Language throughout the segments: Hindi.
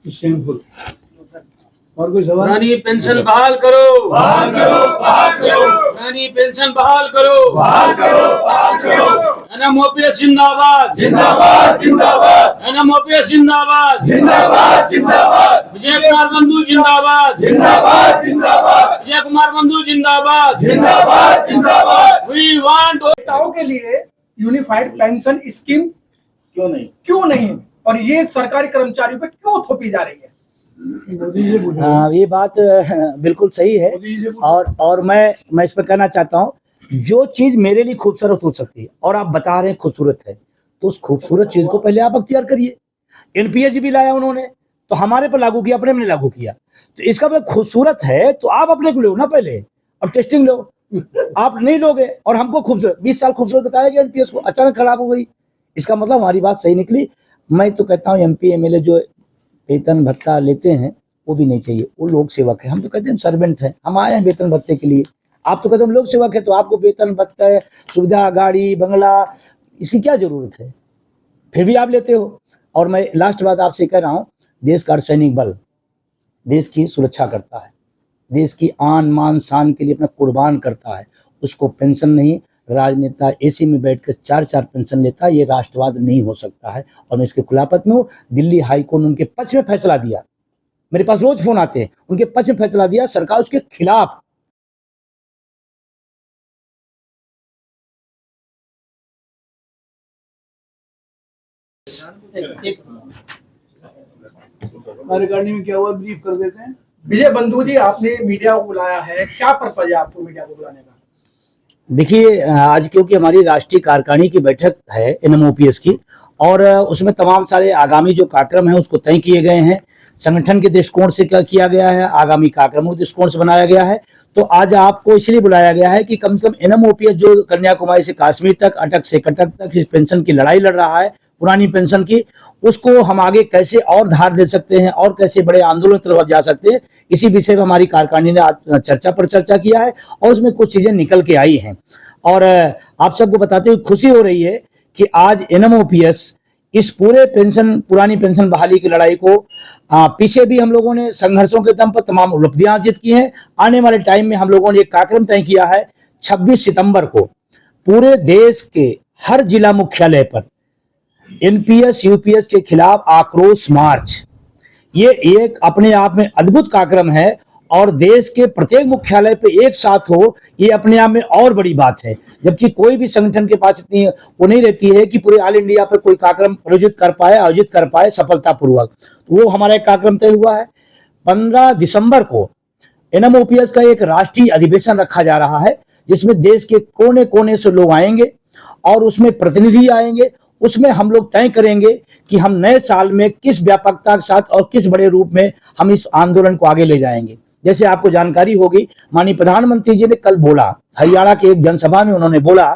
शेमफुल। और कोई सवाल? पुरानी पेंशन बहाल करो, बहाल करो, बहाल करो, पुरानी पेंशन बहाल करो, बहाल करो, बहाल करो। एनएमओपीएस जिंदाबाद, जिंदाबाद, जिंदाबाद, एनएमओपीएस जिंदाबाद, जिंदाबाद, जिंदाबाद, विजय कुमार बंधु जिंदाबाद, जिंदाबाद, जिंदाबाद, विजय कुमार बंधु जिंदाबाद, जिंदाबाद, जिंदाबाद। वी वांट नेताओं के लिए यूनिफाइड पेंशन स्कीम क्यों नहीं और ये सरकारी कर्मचारियों पे क्यों थोपी जा रही है? ये बात बिल्कुल सही है। और मैं इस पर कहना चाहता हूँ, जो चीज मेरे लिए खूबसूरत हो सकती है और आप बता रहे हैं खूबसूरत है, तो उस खूबसूरत चीज को पहले आप अख्तियार करिए। एनपीएस भी लाया उन्होंने, तो हमारे पर लागू किया, अपने में नहीं लागू किया। तो इसका मतलब खूबसूरत है तो आप अपने को लो ना पहले, और टेस्टिंग लो। आप नहीं लोगे और हमको खूबसूरत 20 साल खूबसूरत बताया गया, एनपीएस को अचानक खराब हो गई। इसका मतलब हमारी बात सही निकली। मैं तो कहता हूँ एमपी एमएलए जो वेतन भत्ता लेते हैं वो भी नहीं चाहिए, वो लोक सेवक है। हम तो कहते हैं सर्वेंट हैं, हम आए हैं वेतन भत्ते के लिए। आप तो कहते हैं लोक सेवक है, तो आपको वेतन भत्ता, सुविधा, गाड़ी, बंगला, इसकी क्या जरूरत है? फिर भी आप लेते हो। और मैं लास्ट बात आपसे कह रहा हूँ, देश का अर्धसैनिक बल देश की सुरक्षा करता है, देश की आन मान शान के लिए अपना कुर्बान करता है। उसको पेंशन नहीं, राजनेता एसी में बैठकर 4-4 पेंशन लेता है, ये राष्ट्रवाद नहीं हो सकता है। और मैं इसके खुलाफत में हूँ। दिल्ली हाई कोर्ट ने उनके पक्ष में फैसला दिया, मेरे पास रोज फोन आते हैं, उनके पक्ष में फैसला दिया, सरकार उसके खिलाफ। कार्यकारिणी में क्या हुआ, ब्रीफ कर देते हैं। विजय बंधु जी, आपने मीडिया को बुलाया है, क्या पर्पज है आपको मीडिया को बुलाने का? देखिए, आज क्योंकि हमारी राष्ट्रीय कार्यकारिणी की बैठक है एनएमओपीएस की, और उसमें तमाम सारे आगामी जो कार्यक्रम है उसको तय किए गए हैं। संगठन के दृष्टिकोण से क्या किया गया है, आगामी कार्यक्रमों के दृष्टिकोण से बनाया गया है। तो आज आपको इसलिए बुलाया गया है कि कम से कम एनएमओपीएस जो कन्याकुमारी से कश्मीर तक, अटक से कटक तक इस पेंशन की लड़ाई लड़ रहा है, पुरानी पेंशन की, उसको हम आगे कैसे और धार दे सकते हैं और कैसे बड़े आंदोलन की तरफ जा सकते हैं, इसी विषय में हमारी कार्यकारिणी ने आज चर्चा पर चर्चा किया है और उसमें कुछ चीजें निकल के आई हैं। और आप सबको बताते हुए खुशी हो रही है कि आज एनएमओपीएस इस पूरे पेंशन, पुरानी पेंशन बहाली की लड़ाई को पीछे भी हम लोगों ने संघर्षों के दम पर तमाम उपलब्धियां अर्जित की हैं। आने वाले टाइम में हम लोगों ने एक कार्यक्रम तय किया है, 26 सितंबर को पूरे देश के हर जिला मुख्यालय पर एनपीएस यूपीएस के खिलाफ आक्रोश मार्च। ये एक अपने आप में अद्भुत कार्यक्रम है और देश के प्रत्येक मुख्यालय पे एक साथ हो, ये अपने आप में और बड़ी बात है। जबकि कोई भी संगठन के पास इतनी वो नहीं रहती है कि पूरे ऑल इंडिया पर कोई कार्यक्रम आयोजित कर पाए सफलतापूर्वक। तो वो हमारा एक कार्यक्रम तय हुआ है। 15 दिसंबर को एनएमओपीएस का एक राष्ट्रीय अधिवेशन रखा जा रहा है, जिसमें देश के कोने कोने से लोग आएंगे और उसमें प्रतिनिधि आएंगे। उसमें हम लोग तय करेंगे कि हम नए साल में किस व्यापकता के साथ और किस बड़े रूप में हम इस आंदोलन को आगे ले जाएंगे। जैसे आपको जानकारी होगी, माननीय प्रधानमंत्री जी ने कल बोला, हरियाणा के एक जनसभा में उन्होंने बोला,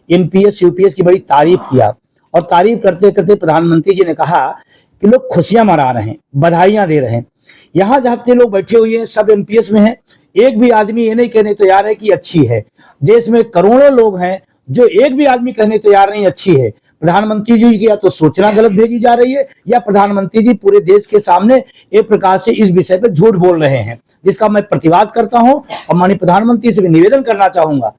एनपीएस यूपीएस की बड़ी तारीफ किया। और तारीफ करते करते प्रधानमंत्री जी ने कहा कि लोग खुशियां मना रहे हैं, बधाइयां दे रहे हैं। यहाँ जितने लोग बैठे हुए हैं सब एनपीएस में हैं, एक भी आदमी ये नहीं कहने तैयार है कि अच्छी है। देश में करोड़ों लोग हैं जो एक भी आदमी कहने तैयार नहीं अच्छी है। प्रधानमंत्री जी की या तो सूचना गलत भेजी जा रही है या प्रधानमंत्री जी पूरे देश के सामने एक प्रकार से इस विषय पर झूठ बोल रहे हैं, जिसका मैं प्रतिवाद करता हूं। और माननीय प्रधानमंत्री से भी निवेदन करना चाहूंगा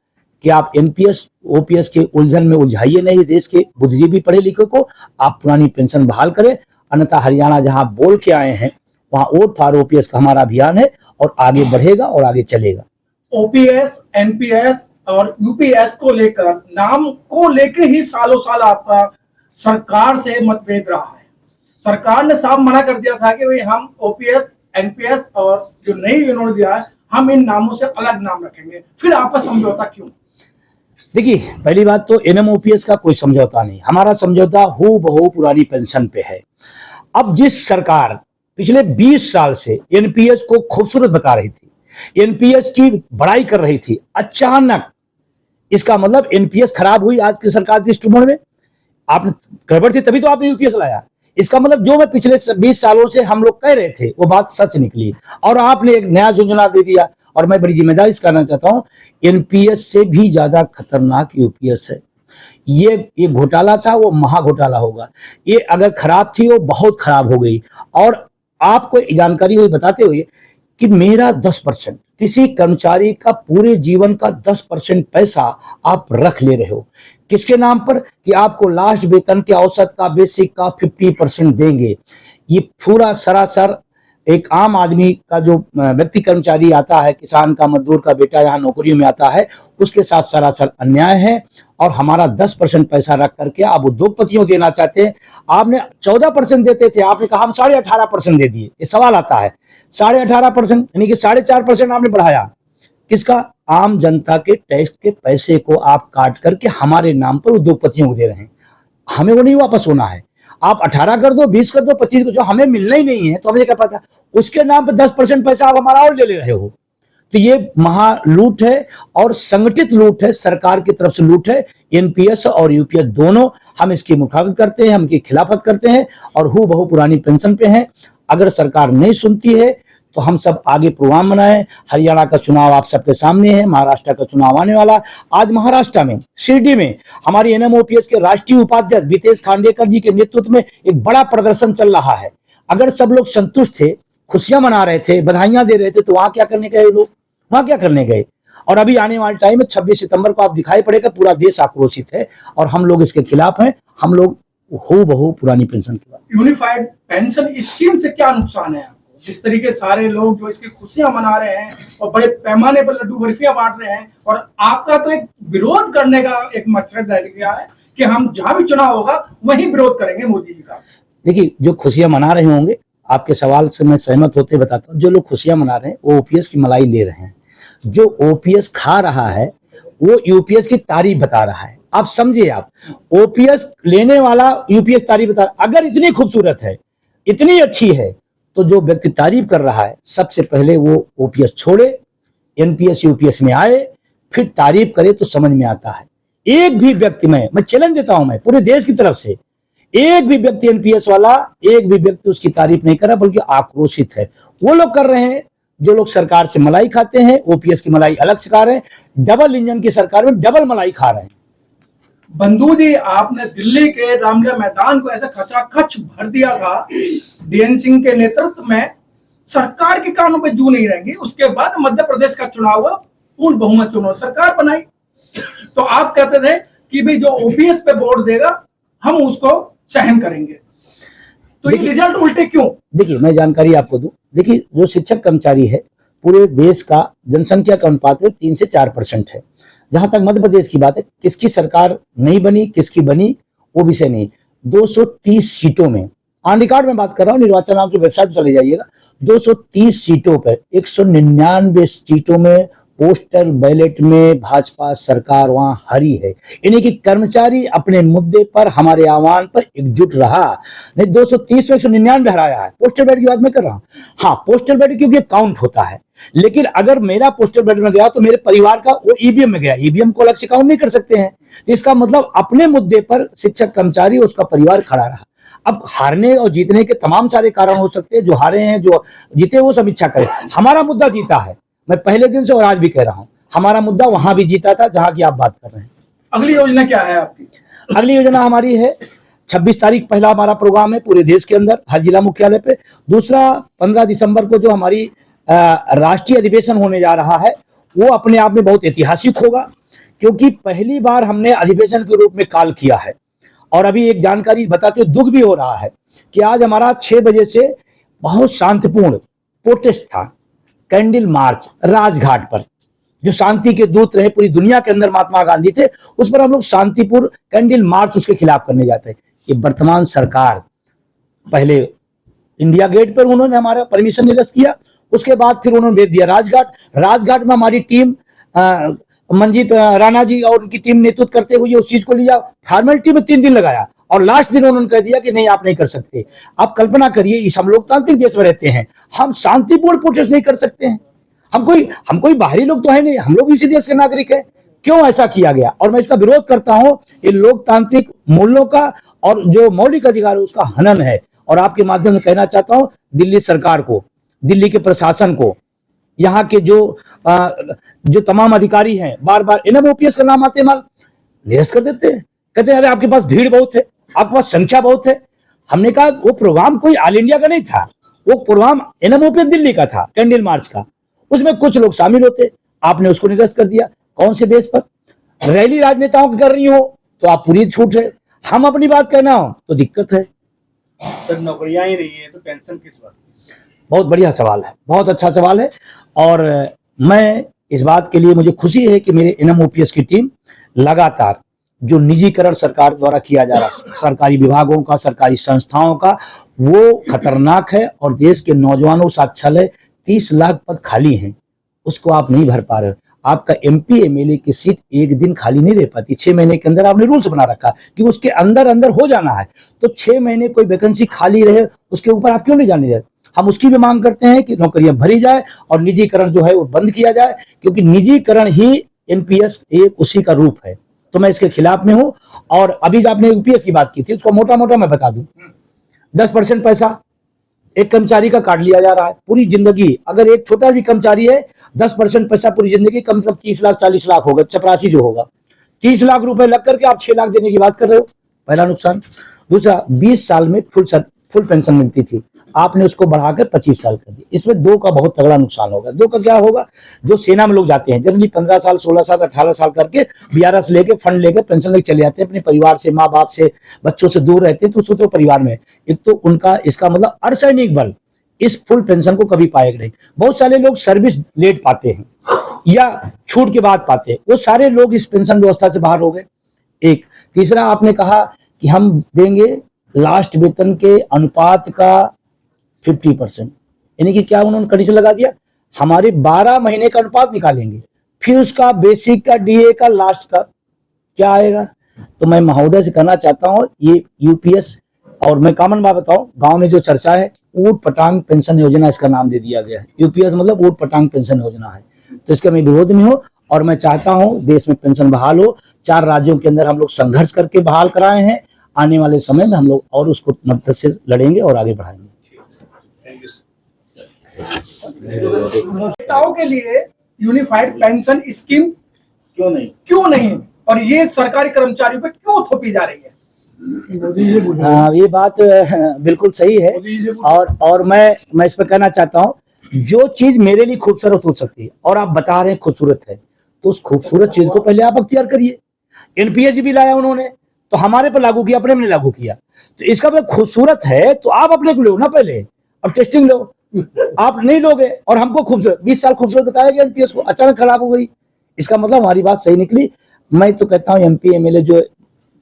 कि आप एनपीएस ओपीएस के उलझन में उलझाइए नहीं देश के बुद्धिजीवी पढ़े लिखे को, आप पुरानी पेंशन बहाल करें। अन्यथा हरियाणा जहां बोल के आए हैं वहां वोट फॉर ओपीएस का हमारा अभियान है और आगे बढ़ेगा और आगे चलेगा। ओपीएस, एनपीएस और यूपीएस को लेकर, नाम को लेकर ही सालों साल आपका सरकार से मतभेद रहा है। सरकार ने साफ मना कर दिया था कि भाई हम ओपीएस, एनपीएस और जो नई इन्होंने दिया है, हम इन नामों से अलग नाम रखेंगे। फिर आपका समझौता क्यों? देखिए, पहली बात तो एनएमओपीएस का कोई समझौता नहीं, हमारा समझौता हूबहू पुरानी पेंशन पे है। अब जिस सरकार पिछले 20 साल से एनपीएस को खूबसूरत बता रही थी, एनपीएस की बड़ाई कर रही थी, अचानक इसका मतलब एनपीएस खराब हुई आज की सरकार के दृष्टिकोण में। आपने गड़बड़ थी तभी तो आपने यूपीएस लाया। इसका मतलब जो मैं पिछले 20 सालों से हम लोग कह रहे थे वो बात सच निकली और आपने एक नया योजना दे दिया। और मैं बड़ी जिम्मेदारी से कहना चाहता हूं, एनपीएस से भी ज्यादा खतरनाक यूपीएस है। ये घोटाला था, वो महा घोटाला होगा। ये अगर खराब थी, वो बहुत खराब हो गई। और आपको जानकारी हुई बताते हुए कि मेरा 10%, किसी कर्मचारी का पूरे जीवन का 10% पैसा आप रख ले रहे हो, किसके नाम पर? कि आपको लास्ट वेतन के औसत का, बेसिक का 50% देंगे। ये पूरा सरासर एक आम आदमी का जो व्यक्ति कर्मचारी आता है, किसान का, मजदूर का बेटा यहाँ नौकरियों में आता है, उसके साथ सरासर अन्याय है। और हमारा 10% पैसा रख करके आप उद्योगपतियों देना चाहते हैं। आपने 14% देते थे, आपने कहा हम 18.5% दे दिए। ये सवाल आता है, 18.5% यानी कि 4.5% आपने बढ़ाया। किसका? आम जनता के टैक्स के पैसे को आप काट करके हमारे नाम पर उद्योगपतियों को दे रहे हैं। हमें वो नहीं वापस होना है। आप 18 कर दो, 20 कर दो, 25 को, जो हमें मिलना ही नहीं है तो हमें क्या पता, उसके नाम पर 10% पैसा आप हमारा और ले रहे हो। तो ये महा लूट है और संगठित लूट है, सरकार की तरफ से लूट है। एनपीएस और यूपीएस दोनों हम इसकी मुखालफत करते हैं, हम इसकी खिलाफत करते हैं और हूबहू बहु पुरानी पेंशन पे हैं। अगर सरकार नहीं सुनती है तो हम सब आगे प्रोग्राम बनाएं। हरियाणा का चुनाव आप सबके सामने है, महाराष्ट्र का चुनाव आने वाला। आज महाराष्ट्र में शिरडी में हमारी एनएमओपीएस के राष्ट्रीय उपाध्यक्ष बीतेश खांडेकर जी के नेतृत्व में एक बड़ा प्रदर्शन चल रहा है। अगर सब लोग संतुष्ट थे, खुशियां मना रहे थे, बधाइयां दे रहे थे, तो वहां क्या करने गए लोग? वहां क्या करने गए? और अभी आने वाले टाइम में 26 सितंबर को आप दिखाई पड़ेगा, पूरा देश आक्रोशित है और हम लोग इसके खिलाफ हैं। हम लोग हूबहू पुरानी पेंशन के बाद। यूनिफाइड पेंशन स्कीम से क्या नुकसान है आपको? जिस तरीके सारे लोग जो इसकी खुशियां मना रहे हैं और बड़े पैमाने पर लड्डू बर्फियां बांट रहे हैं, और आपका तो एक विरोध करने का एक मकसद रह गया है कि हम जहां भी चुनाव होगा वहीं विरोध करेंगे मोदी जी का। देखिए, जो खुशियां मना रहे होंगे, आपके सवाल से मैं सहमत होते बताता हूँ, जो लोग खुशियां मना रहे हैं वो ओपीएस की मलाई ले रहे हैं। जो ओपीएस खा रहा है वो यूपीएस की तारीफ बता रहा है। आप समझिए, आप ओपीएस लेने वाला यूपीएस तारीफ बता, अगर इतनी खूबसूरत है, इतनी अच्छी है, तो जो व्यक्ति तारीफ कर रहा है सबसे पहले वो ओपीएस छोड़े, एनपीएस यूपीएस में आए, फिर तारीफ करे तो समझ में आता है। एक भी व्यक्ति, मैं चैलेंज देता हूं, मैं पूरे देश की तरफ से, एक भी व्यक्ति एनपीएस वाला, एक भी व्यक्ति उसकी तारीफ नहीं कर रहा, बल्कि आक्रोशित है। वो लोग कर रहे हैं जो लोग सरकार से मलाई खाते हैं, ओपीएस की मलाई अलग से खा रहे हैं, डबल इंजन की सरकार में डबल मलाई खा रहे हैं। बंधु जी, आपने दिल्ली के रामलीला मैदान को ऐसा खचाखच भर दिया था डीएन सिंह के नेतृत्व में। सरकार के कानों पे जू नहीं रहेंगी। उसके बाद मध्य प्रदेश का चुनाव हुआ, पूर्ण बहुमत से उन्होंने सरकार बनाई। तो आप कहते थे कि भाई जो ओपीएस पे वोट देगा हम उसको सहन करेंगे, तो ये रिजल्ट उल्टे क्यों? देखिए, मैं जानकारी आपको दूं। देखिए, जो शिक्षक कर्मचारी है, पूरे देश का जनसंख्या के अनुपात में 3 से 4% है। जहां तक मध्य प्रदेश की बात है, किसकी सरकार नहीं बनी, किसकी बनी, वो विषय नहीं। 230 सीटों में, ऑन रिकॉर्ड में बात कर रहा हूं, निर्वाचन आयोग की वेबसाइट पर चले जाइएगा, 230 सीटों पर 199 सीटों में पोस्टल बैलेट में भाजपा सरकार वहां हारी है। यानी कि कर्मचारी अपने मुद्दे पर, हमारे आह्वान पर एकजुट रहा। नहीं, 230 में 199 हराया है। पोस्टल बैलेट की बात मैं कर रहा हूं। हाँ, पोस्टल बैलेट क्योंकि काउंट होता है, लेकिन अगर मेरा पोस्टल बैलेट में गया तो मेरे परिवार का वो ईवीएम में गया। ईवीएम को अलग से काउंट नहीं कर सकते हैं। तो इसका मतलब अपने मुद्दे पर शिक्षक कर्मचारी, उसका परिवार खड़ा रहा। अब हारने और जीतने के तमाम सारे कारण हो सकते हैं। जो हारे हैं, जो जीते, वो सब इच्छा करें। हमारा मुद्दा जीता है। मैं पहले दिन से और आज भी कह रहा हूं, हमारा मुद्दा वहां भी जीता था जहां की आप बात कर रहे हैं। अगली योजना क्या है आपकी? अगली योजना हमारी है 26 तारीख पहला हमारा प्रोग्राम है पूरे देश के अंदर, हर जिला मुख्यालय पे। दूसरा 15 दिसंबर को जो हमारी राष्ट्रीय अधिवेशन होने जा रहा है, वो अपने आप में बहुत ऐतिहासिक होगा, क्योंकि पहली बार हमने अधिवेशन के रूप में कॉल किया है। और अभी एक जानकारी बताते हुए दुख भी हो रहा है कि आज हमारा 6 बजे से बहुत शांतिपूर्ण प्रोटेस्ट था, कैंडल मार्च राजघाट पर। जो शांति के दूत रहे पूरी दुनिया के अंदर, महात्मा गांधी थे, उस पर हम लोग शांतिपूर्ण कैंडल मार्च उसके खिलाफ करने जाते हैं। ये वर्तमान सरकार, पहले इंडिया गेट पर उन्होंने हमारा परमिशन निरस्त किया, उसके बाद फिर उन्होंने भेज दिया राजघाट। राजघाट में हमारी टीम, मंजीत राणा जी और उनकी टीम नेतृत्व करते हुए उस चीज को लिया। फॉर्मेलिटी में 3 दिन लगाया और लास्ट दिन उन्होंने कह दिया कि नहीं, आप नहीं कर सकते। आप कल्पना करिए, इस हम लोकतांत्रिक देश में रहते हैं, हम शांतिपूर्ण प्रोटेस्ट नहीं कर सकते हैं? हम कोई बाहरी लोग तो है नहीं, हम लोग इसी देश के नागरिक हैं। क्यों ऐसा किया गया? और मैं इसका विरोध करता हूं। ये लोकतांत्रिक मूल्यों का और जो मौलिक अधिकार है उसका हनन है। और आपके माध्यम से कहना चाहता हूं दिल्ली सरकार को, दिल्ली के प्रशासन को, यहाँ के जो तमाम अधिकारी हैं, बार बार एनएमओपीएस का नाम आते माल निरस्त कर देते हैं। कहते हैं अरे आपके पास भीड़ बहुत है, आपके पास संख्या बहुत है। हमने कहा वो प्रोग्राम कोई ऑल इंडिया का नहीं था, वो प्रोग्राम NMOPS दिल्ली का था, कैंडल मार्च का। उसमें कुछ लोग शामिल होते, आपने उसको निरस्त कर दिया। कौन से बेस पर? रैली राजनेताओं की कर रही हो तो आप पूरी छूट है, हम अपनी बात कहना हो तो दिक्कत है। सर नौकरियां ही नहीं है तो पेंशन किस बात? बहुत बढ़िया सवाल है, बहुत अच्छा सवाल है। और मैं इस बात के लिए मुझे खुशी है कि मेरे NMOPS की टीम लगातार जो निजीकरण सरकार द्वारा किया जा रहा है, सरकारी विभागों का, सरकारी संस्थाओं का, वो खतरनाक है और देश के नौजवानों के साथ छल है। 30 लाख पद खाली हैं, उसको आप नहीं भर पा रहे हो। आपका MP MLA की सीट एक दिन खाली नहीं रह पाती, 6 महीने के अंदर आपने रूल्स बना रखा कि उसके अंदर अंदर हो जाना है। तो 6 महीने कोई वैकेंसी खाली रहे उसके ऊपर आप क्यों नहीं जाने जाते? हम उसकी भी मांग करते हैं कि नौकरियां भरी जाए और निजीकरण जो है वो बंद किया जाए, क्योंकि निजीकरण ही NPS एक उसी का रूप है। तो मैं इसके खिलाफ में हूं। और अभी जो आपने UPS की बात की थी, उसको मोटा मोटा मैं बता दूं, 10% पैसा एक कर्मचारी का काट लिया जा रहा है पूरी जिंदगी। अगर एक छोटा भी कर्मचारी है, 10% पैसा पूरी जिंदगी, कम से कम 30 लाख 40 लाख होगा, चपरासी जो होगा। 30 लाख रुपए लग करके आप 6 लाख देने की बात कर रहे हो, पहला नुकसान। दूसरा, 20 साल में फुल पेंशन मिलती थी, आपने उसको बढ़ाकर 25 साल कर दी। इसमें 2 का बहुत तगड़ा नुकसान होगा। 2 का क्या होगा? जो सेना में लोग जाते हैं जनरली 15 साल 16 साल 18 साल करके BRS लेके फंड लेके पेंशन लेके चले जाते हैं, अपने परिवार से, माँ बाप से, बच्चों से दूर रहते हैं। तो सोचो परिवार में एक तो उनका, इसका मतलब अर्धसैनिक बल इस फुल पेंशन को कभी पाएगा नहीं। बहुत सारे लोग सर्विस लेट पाते हैं या छूट के बाद पाते हैं, वो सारे लोग इस पेंशन व्यवस्था से बाहर हो गए। एक तीसरा, आपने कहा कि हम देंगे लास्ट वेतन के अनुपात का 50%, यानी कि क्या उन्होंने कंडीशन लगा दिया, हमारे 12 महीने का अनुपात निकालेंगे, फिर उसका बेसिक का, DA का, लास्ट का क्या आएगा। तो मैं महोदय से कहना चाहता हूं, ये UPS, और मैं कॉमन बात बताऊं, गांव में जो चर्चा है, ऊट पटांग पेंशन योजना इसका नाम दे दिया गया है। UPS मतलब ऊट पटांग पेंशन योजना है। तो इसका मैं विरोध में हूं और मैं चाहता हूं देश में पेंशन बहाल हो। 4 राज्यों के अंदर हम लोग संघर्ष करके बहाल कराए हैं, आने वाले समय में हम लोग और उसको मदद से लड़ेंगे और आगे बढ़ाएंगे। नेताओं के लिए यूनिफाइड पेंशन स्कीम क्यों नहीं और ये सरकारी कर्मचारियों पे क्यों थोपी जा रही है? ये बात बिल्कुल सही है। और मैं इस पर कहना चाहता हूँ, जो चीज मेरे लिए खूबसूरत हो सकती है और आप बता रहे हैं खूबसूरत है, तो उस खूबसूरत चीज को पहले आप अख्तियार करिए। NPS भी लाया उन्होंने, तो हमारे पर लागू किया, अपने में लागू किया। तो इसका मतलब खूबसूरत है तो आप अपने को लो ना पहले, अब टेस्टिंग लो। आप नहीं लोगे और हमको खूबसूरत 20 साल खूबसूरत बताया गया, NPS को अचानक खराब हो गई, इसका मतलब हमारी बात सही निकली। मैं तो कहता हूँ MP MLA जो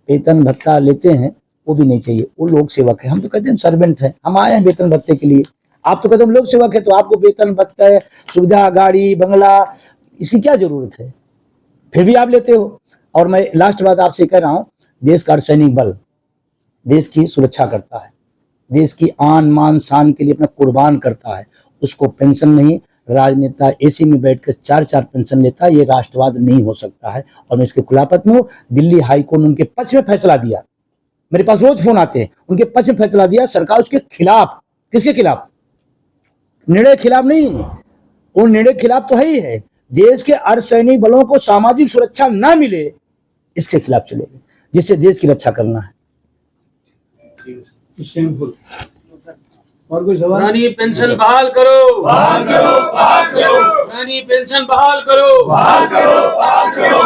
वेतन भत्ता लेते हैं वो भी नहीं चाहिए, वो लोक सेवक है। हम तो कहते हैं सर्वेंट है, हम आए हैं वेतन भत्ते के लिए। आप तो कहते हैं लोक सेवक है, तो आपको वेतन भत्ता, सुविधा, गाड़ी, बंगला, इसकी क्या जरूरत है? फिर भी आप लेते हो। और मैं लास्ट बात आपसे कह रहा हूँ, देश का अर्धसैनिक बल देश की सुरक्षा करता है, देश की आन मान शान के लिए अपना कुर्बान करता है, उसको पेंशन नहीं, राजनेता AC में बैठकर 4-4 पेंशन लेता है, ये राष्ट्रवाद नहीं हो सकता है। और मैं इसके खुलाफत में हूँ। दिल्ली हाईकोर्ट ने उनके पक्ष में फैसला दिया, मेरे पास रोज फोन आते हैं, उनके पक्ष में फैसला दिया। सरकार उसके खिलाफ, किसके खिलाफ? निर्णय खिलाफ नहीं, वो निर्णय खिलाफ तो है ही है। देश के अर्धसैनिक बलों को सामाजिक सुरक्षा ना मिले, इसके खिलाफ चलेंगे, जिससे देश की रक्षा करना है। और कोई सवाल? रानी पेंशन बहाल करो, बहाल करो, बहाल करो, रानी पेंशन बहाल करो, बहाल करो, बहाल करो।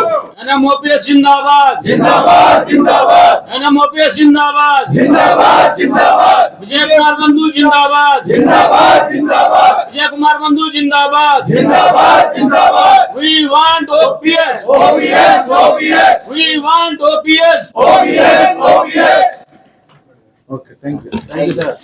NMOPS जिंदाबाद, जिंदाबाद, जिंदाबाद, NMOPS जिंदाबाद, जिंदाबाद, जिंदाबाद, विजय कुमार बंधु जिंदाबाद, जिंदाबाद, जिंदाबाद, विजय कुमार बंधु जिंदाबाद, जिंदाबाद, जिंदाबाद। We want OPS, OPS, OPS, we want OPS. OPS, OPS। Okay, thank you sir.